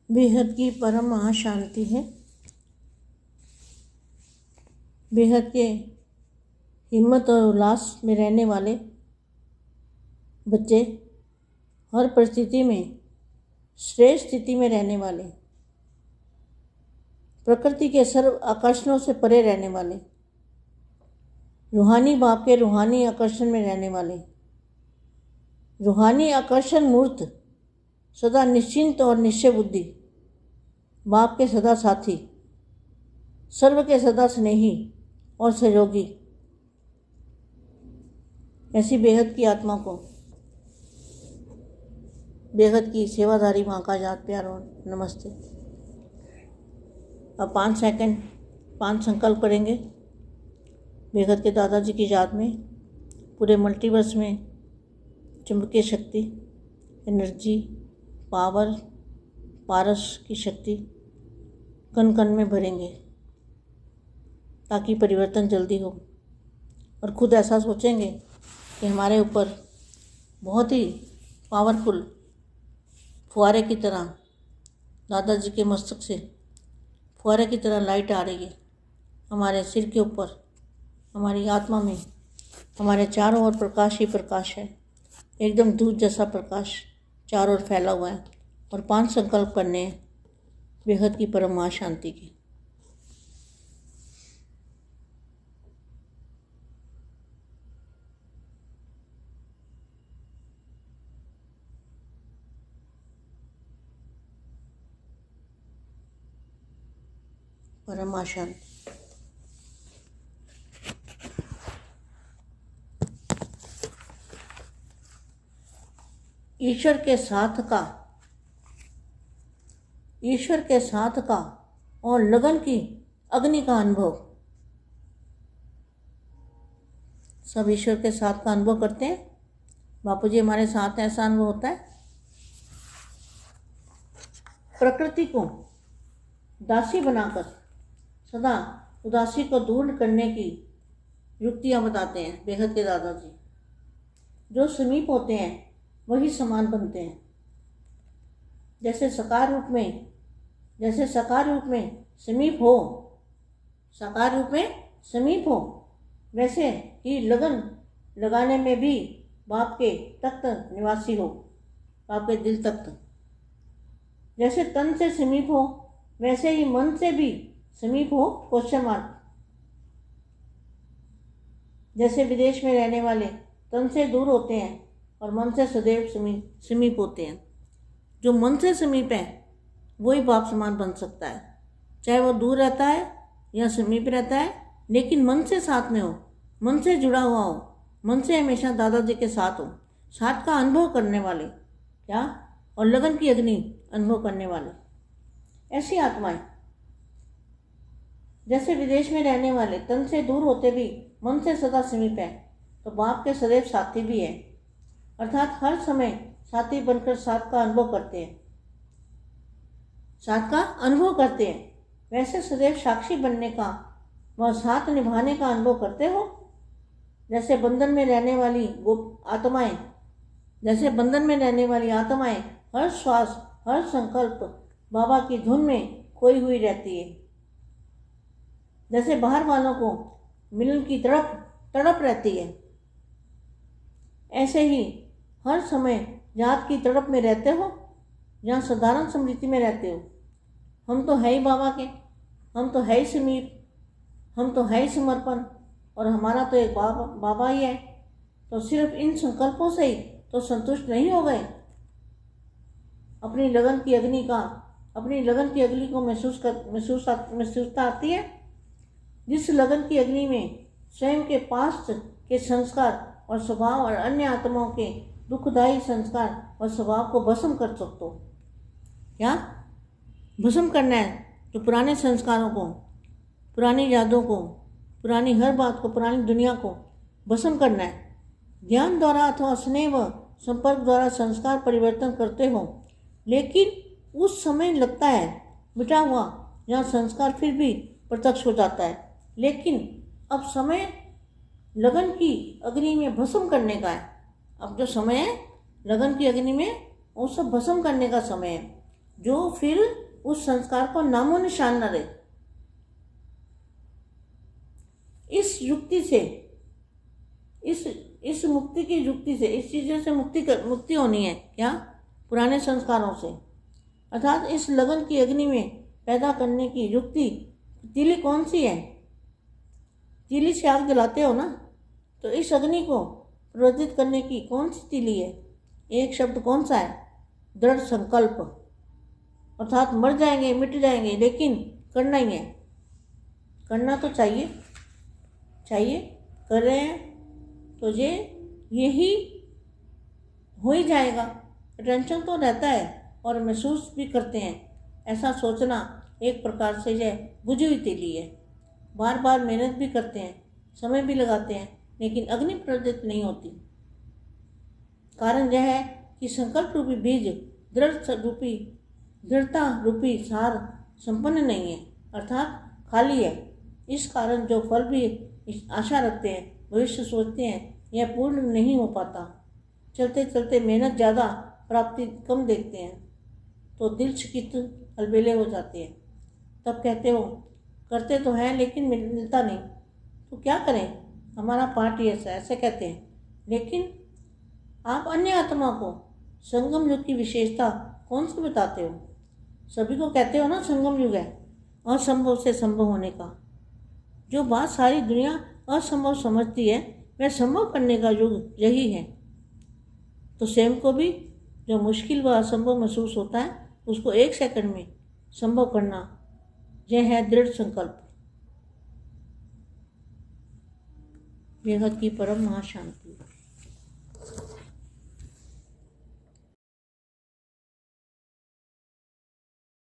बेहद की परम महाशांति है। बेहद के हिम्मत और उल्लास में रहने वाले बच्चे, हर परिस्थिति में श्रेष्ठ स्थिति में रहने वाले, प्रकृति के सर्व आकर्षणों से परे रहने वाले, रूहानी बाप के रूहानी आकर्षण में रहने वाले, रूहानी आकर्षण मूर्त, सदा निश्चिंत और निश्चय बुद्धि, बाप के सदा साथी, सर्व के सदा स्नेही और सहयोगी, ऐसी बेहद की आत्मा को बेहद की सेवाधारी माँ का याद प्यार और नमस्ते। अब 5 सेकंड 5 संकल्प करेंगे बेहद के दादाजी की याद में। पूरे मल्टीवर्स में चुंबकीय शक्ति, एनर्जी, पावर, पारस की शक्ति कण कण में भरेंगे ताकि परिवर्तन जल्दी हो, और खुद ऐसा सोचेंगे कि हमारे ऊपर बहुत ही पावरफुल फुहारे की तरह दादाजी के मस्तक से फुहारे की तरह लाइट आ रही है हमारे सिर के ऊपर, हमारी आत्मा में। हमारे चारों ओर प्रकाश ही प्रकाश है, एकदम दूध जैसा प्रकाश चारों ओर फैला हुआ है। और 5 संकल्प करने हैं बेहद की परम महाशांति की। परम महाशांति। ईश्वर के साथ का और लगन की अग्नि का अनुभव। सब ईश्वर के साथ का अनुभव करते हैं। बापू जी हमारे साथ ऐसा अनुभव होता है। प्रकृति को दासी बनाकर सदा उदासी को दूर करने की युक्तियां बताते हैं बेहद के दादाजी। जो समीप होते हैं वही समान बनते हैं। जैसे साकार रूप में समीप हो, वैसे ही लगन लगाने में भी बाप के तख्त निवासी हो, बाप के दिल तख्त। जैसे तन से समीप हो वैसे ही मन से भी समीप हो क्वेश्चन मार्क। जैसे विदेश में रहने वाले तन से दूर होते हैं और मन से सदैव समीप होते हैं। जो मन से समीप है वही बाप समान बन सकता है, चाहे वो दूर रहता है या समीप रहता है, लेकिन मन से साथ में हो, मन से जुड़ा हुआ हो, मन से हमेशा दादाजी के साथ हो, साथ का अनुभव करने वाले क्या, और लगन की अग्नि अनुभव करने वाले, ऐसी आत्माएं। जैसे विदेश में रहने वाले तन से दूर होते भी मन से सदा समीप है, तो बाप के सदैव साथी भी है, अर्थात हर समय साथी बनकर साथ का अनुभव करते हैं। वैसे सदैव साक्षी बनने का व साथ निभाने का अनुभव करते हो। जैसे बंधन में रहने वाली आत्माएं हर श्वास, हर संकल्प बाबा की धुन में खोई हुई रहती है। जैसे बाहर वालों को मिलन की तड़प रहती है, ऐसे ही हर समय जात की तड़प में रहते हो, जहाँ साधारण स्मृति में रहते हो। हम तो है ही बाबा के, हम तो है ही समीप, हम तो है ही समर्पण, और हमारा तो एक बाबा ही है। तो सिर्फ इन संकल्पों से ही तो संतुष्ट नहीं हो गए। अपनी लगन की अग्नि को महसूसता आती है। जिस लगन की अग्नि में स्वयं के पास्ट के संस्कार और स्वभाव और अन्य आत्माओं के दुखदायी संस्कार और स्वभाव को भस्म कर सकते हो। क्या भस्म करना है? तो पुराने संस्कारों को, पुरानी यादों को, पुरानी हर बात को, पुरानी दुनिया को भस्म करना है। ज्ञान द्वारा अथवा स्नेह व संपर्क द्वारा संस्कार परिवर्तन करते हो, लेकिन उस समय लगता है मिटा हुआ, जहाँ संस्कार फिर भी प्रत्यक्ष हो जाता है। लेकिन अब समय लगन की अग्नि में भस्म करने का है। अब जो समय है लगन की अग्नि में वो सब भस्म करने का समय है। जो फिर उस संस्कार को नामो निशान न रहे। इस युक्ति से, इस मुक्ति की युक्ति से, इस चीज़ों से मुक्ति होनी है क्या? पुराने संस्कारों से। अर्थात इस लगन की अग्नि में पैदा करने की युक्ति तीली कौन सी है? तीली से आग जलाते हो ना, तो इस अग्नि को प्रज्वलित करने की कौन सी तीली है? एक शब्द कौन सा है? दृढ़ संकल्प। अर्थात मर जाएंगे, मिट जाएंगे, लेकिन करना ही है। करना तो चाहिए, कर रहे हैं तो यही हो ही जाएगा। टेंशन तो रहता है और महसूस भी करते हैं। ऐसा सोचना एक प्रकार से यह बुझी हुई तीली है। बार बार मेहनत भी करते हैं, समय भी लगाते हैं, लेकिन अग्नि प्रज्वलित नहीं होती। कारण यह है कि संकल्प रूपी बीज दृढ़ता रूपी सार संपन्न नहीं है, अर्थात खाली है। इस कारण जो फल भी आशा रखते हैं, भविष्य सोचते हैं, यह पूर्ण नहीं हो पाता। चलते चलते मेहनत ज़्यादा, प्राप्ति कम देखते हैं तो दिल चकित अलबेले हो जाते हैं। तब कहते हो करते तो हैं लेकिन मिलता नहीं, तो क्या करें, हमारा पार्ट ही ऐसे कहते हैं। लेकिन आप अन्य आत्मा को संगम युग की विशेषता कौन सी बताते हो? सभी को कहते हो ना संगम युग है, असंभव से संभव होने का। जो बात सारी दुनिया असंभव समझती है, वह संभव करने का युग यही है। तो स्वयं को भी जो मुश्किल व असंभव महसूस होता है, उसको 1 सेकंड में संभव करना, यह है दृढ़ संकल्प। बेहद की परम महाशांति।